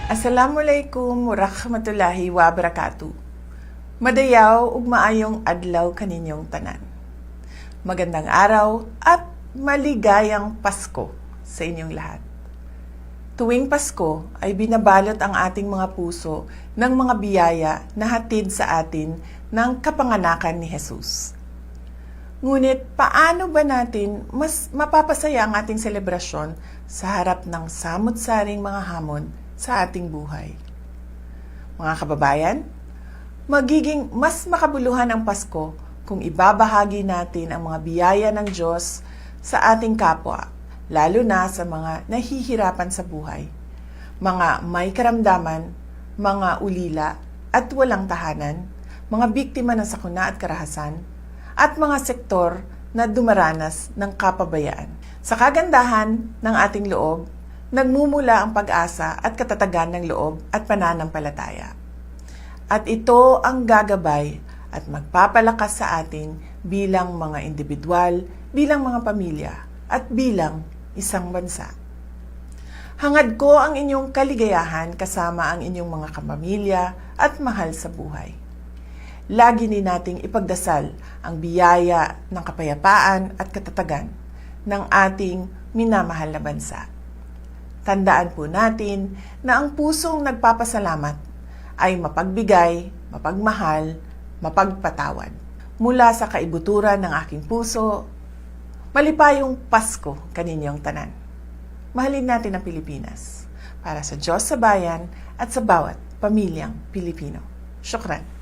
Assalamualaikum warahmatullahi wabarakatuh. Madayaw ug maayong adlaw kaninyong tanan. Magandang araw at maligayang Pasko sa inyong lahat. Tuwing Pasko ay binabalot ang ating mga puso ng mga biyaya na hatid sa atin ng kapanganakan ni Jesus. Ngunit paano ba natin mas mapapasaya ang ating selebrasyon sa harap ng samot-saring mga hamon sa ating buhay? Mga kababayan, magiging mas makabuluhan ang Pasko kung ibabahagi natin ang mga biyaya ng Diyos sa ating kapwa, lalo na sa mga nahihirapan sa buhay, mga may karamdaman, mga ulila at walang tahanan, mga biktima ng sakuna at karahasan, at mga sektor na dumaranas ng kapabayaan. Sa kagandahan ng ating loob, nagmumula ang pag-asa at katatagan ng loob at pananampalataya. At ito ang gagabay at magpapalakas sa atin bilang mga individual, bilang mga pamilya, at bilang isang bansa. Hangad ko ang inyong kaligayahan kasama ang inyong mga kapamilya at mahal sa buhay. Lagi din nating ipagdasal ang biyaya ng kapayapaan at katatagan ng ating minamahal na bansa. Tandaan po natin na ang pusong nagpapasalamat ay mapagbigay, mapagmahal, mapagpatawad. Mula sa kaibuturan ng aking puso, malipayong Pasko kaninyong tanan. Mahalin natin ang Pilipinas para sa Diyos sa bayan at sa bawat pamilyang Pilipino. Syukran.